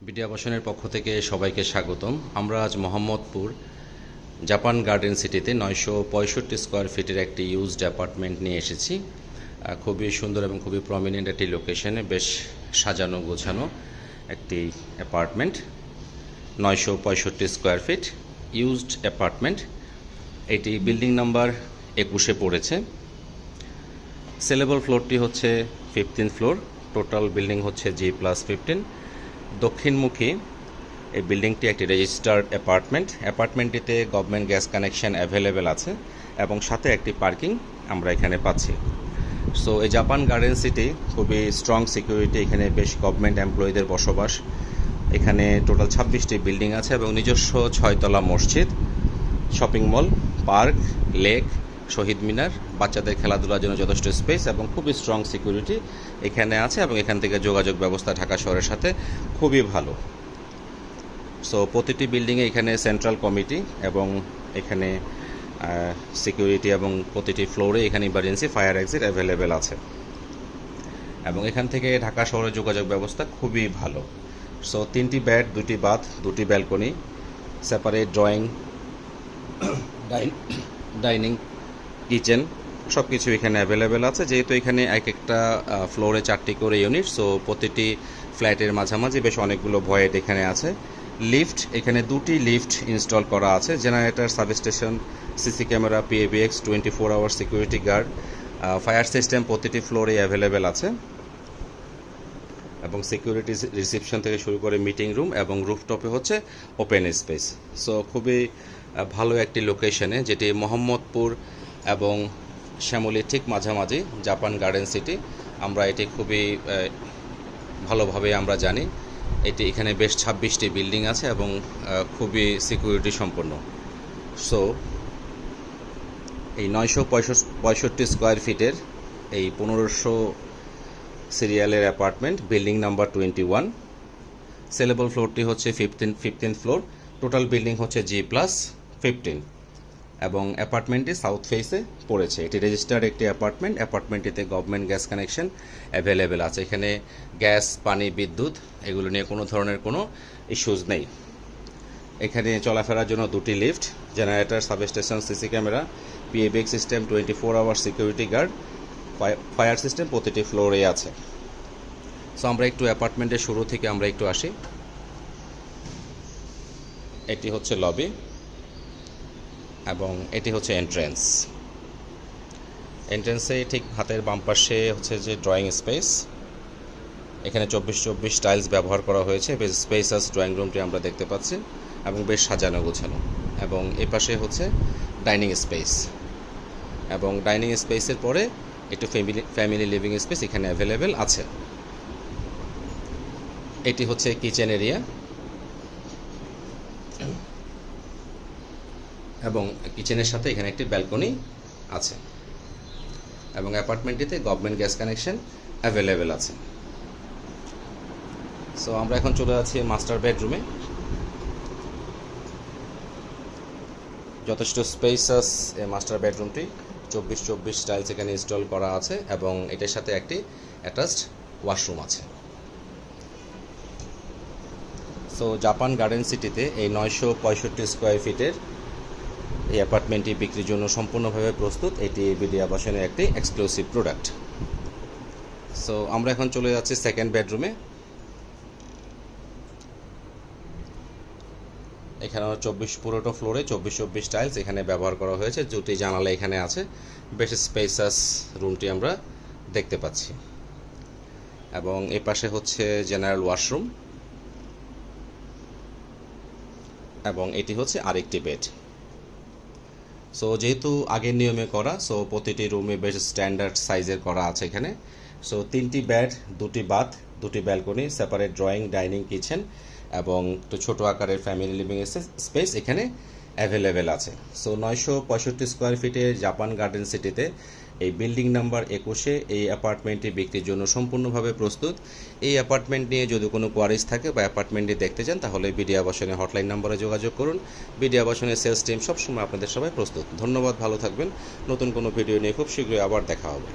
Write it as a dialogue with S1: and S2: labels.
S1: BD আবাসনের পক্ষ থেকে সবাইকে স্বাগতম। আমরা আজ মোহাম্মদপুর জাপান গার্ডেন সিটিতে 965 স্কোয়ার ফিটের একটি ইউজড অ্যাপার্টমেন্ট নিয়ে এসেছি। খুবই সুন্দর এবং খুবই প্রমিনেন্ট একটি লোকেশনে বেশ সাজানো গোছানো একটি apartment. 965 square feet used apartment. এটি বিল্ডিং নাম্বার 21-এ পড়েছে। সেলেবল ফ্লোরটি হচ্ছে 15th ফ্লোর। টোটাল বিল্ডিং হচ্ছে G+15। দক্ষিণমুখী এই বিল্ডিংটি একটি রেজিস্টার্ড অ্যাপার্টমেন্ট। অ্যাপার্টমেন্টটিতে গভর্নমেন্ট গ্যাস কানেকশন অ্যাভেলেবেল আছে এবং সাথে একটি পার্কিং আমরা এখানে পাচ্ছি। সো এই জাপান গার্ডেন সিটি খুবই স্ট্রং সিকিউরিটি। এখানে বেশ গভর্নমেন্ট এমপ্লয়ীদের বসবাস। এখানে টোটাল 26টি বিল্ডিং আছে এবং নিজস্ব 6তলা মসজিদ, শপিং মল, পার্ক, লেক, শহীদ মিনার, বাচ্চাদের খেলাধুলার জন্য যথেষ্ট স্পেস এবং খুবই স্ট্রং সিকিউরিটি এখানে আছে এবং এখান থেকে যোগাযোগ ব্যবস্থা ঢাকা শহরের সাথে খুবই ভালো। সো প্রতিটি বিল্ডিংয়ে এখানে সেন্ট্রাল কমিটি এবং এখানে সিকিউরিটি এবং প্রতিটি ফ্লোরে এখানে ইমার্জেন্সি ফায়ার এক্সিট অ্যাভেলেবেল আছে এবং এখান থেকে ঢাকা শহরের যোগাযোগ ব্যবস্থা খুবই ভালো। সো 3টি বেড, 2টি বাথ, 2টি balcony, separate drawing, dining, kitchen সব কিছু এখানে অ্যাভেলেবেল আছে। যেহেতু এখানে এক একটা ফ্লোরে 4টি করে ইউনিট, সো প্রতিটি ফ্ল্যাটের মাঝামাঝি বেশ অনেকগুলো ভয়েড এখানে আছে। লিফট, এখানে 2টি লিফট ইনস্টল করা আছে। Generator, substation, CC camera, PAVX, 24 hour security guard, fire system প্রতিটি ফ্লোরে অ্যাভেলেবেল আছে এবং সিকিউরিটি রিসেপশন থেকে শুরু করে মিটিং রুম এবং রুফটপে হচ্ছে ওপেন স্পেস। সো খুবই ভালো একটি লোকেশনে, যেটি মোহাম্মদপুর এবং শ্যামলীর ঠিক মাঝামাঝি জাপান গার্ডেন সিটি। আমরা এটি খুবই ভালোভাবে আমরা জানি। এটি এখানে বেশ 26টি বিল্ডিং আছে এবং খুবই সিকিউরিটি সম্পন্ন। সো এই 965 স্কোয়ার ফিটের এই 1500 সিরিয়ালের অ্যাপার্টমেন্ট, বিল্ডিং নাম্বার 21। সেলেবল ফ্লোরটি হচ্ছে 15th ফ্লোর। টোটাল বিল্ডিং হচ্ছে G+15 এবং অ্যাপার্টমেন্টটি সাউথ ফেসে পড়েছে। এটি রেজিস্টার্ড একটি অ্যাপার্টমেন্ট। অ্যাপার্টমেন্টটিতে গভর্নমেন্ট গ্যাস কানেকশন অ্যাভেলেবেল আছে। এখানে গ্যাস, পানি, বিদ্যুৎ এগুলো নিয়ে কোনো ধরনের কোনো ইস্যুজ নেই। এখানে চলাফেরার জন্য 2টি lift, generator, substation, CC camera, PAVX system, 24 hour security guard, fire system প্রতিটি ফ্লোরে আছে। সো আমরা একটু অ্যাপার্টমেন্টের শুরু থেকে আমরা একটু আসি। এটি হচ্ছে লবি এবং এটি হচ্ছে এন্ট্রেন্সে ঠিক হাতের বাম পাশে হচ্ছে যে ড্রয়িং স্পেস। এখানে 24x24 টাইলস ব্যবহার করা হয়েছে। বেশ স্পেসাস ড্রয়িং রুমটি আমরা দেখতে পাচ্ছি এবং বেশ সাজানো গোছানো। এবং এ পাশে হচ্ছে ডাইনিং স্পেস এবং ডাইনিং স্পেসের পরে একটু ফ্যামিলি লিভিং স্পেস এখানে অ্যাভেলেবেল আছে। এটি হচ্ছে কিচেন এরিয়া এবং কিচেনের সাথে এখানে একটি ব্যালকনি আছে এবং অ্যাপার্টমেন্টটিতে গভর্নমেন্ট গ্যাস কানেকশন অ্যাভেলেবেল আছে। সো আমরা এখন চলে যাচ্ছি মাস্টার বেডরুমে। যথেষ্ট স্পেসাস এই মাস্টার বেডরুমটি। 24x24 টাইলস এখানে ইনস্টল করা আছে এবং এটার সাথে একটি অ্যাটাচড ওয়াশরুম আছে। সো জাপান গার্ডেন সিটিতে এই 965 স্কোয়ার ফিটের এই অ্যাপার্টমেন্টটি বিক্রির জন্য সম্পূর্ণভাবে প্রস্তুত। এটি বিডি আবাসনের একটি এক্সক্লুসিভ প্রোডাক্ট। সো আমরা এখন চলে যাচ্ছি সেকেন্ড বেডরুমে। এখানে পুরোটা ফ্লোরে 24x24 টাইলস এখানে ব্যবহার করা হয়েছে। 2টি জানালা এখানে আছে। বেশ স্পেসাস রুমটি আমরা দেখতে পাচ্ছি এবং এ পাশে হচ্ছে জেনারেল ওয়াশরুম এবং এটি হচ্ছে আরেকটি বেড। সো যেহেতু আগের নিয়মে করা, সো প্রতিটি রুমে বেশ স্ট্যান্ডার্ড সাইজের করা আছে এখানে। সো 3টি বেড, 2টি বাথ, 2টি balcony, separate drawing, dining, kitchen এবং একটু ছোটো আকারের ফ্যামিলি লিভিং স্পেস এখানে অ্যাভেলেবেল আছে। সো 965 স্কোয়ার ফিটে জাপান গার্ডেন সিটিতে এই বিল্ডিং নাম্বার 21-এ এই অ্যাপার্টমেন্টটি বিক্রির জন্য সম্পূর্ণভাবে প্রস্তুত। এই অ্যাপার্টমেন্ট নিয়ে যদি কোনো কোয়ারিজ থাকে বা অ্যাপার্টমেন্টটি দেখতে চান তাহলে বিডি আবাসনের হটলাইন নম্বরে যোগাযোগ করুন। বিডি আবাসনের সেলস টিম সবসময় আপনাদের সবাই প্রস্তুত। ধন্যবাদ, ভালো থাকবেন। নতুন কোনো ভিডিও নিয়ে খুব শীঘ্রই আবার দেখা হবে।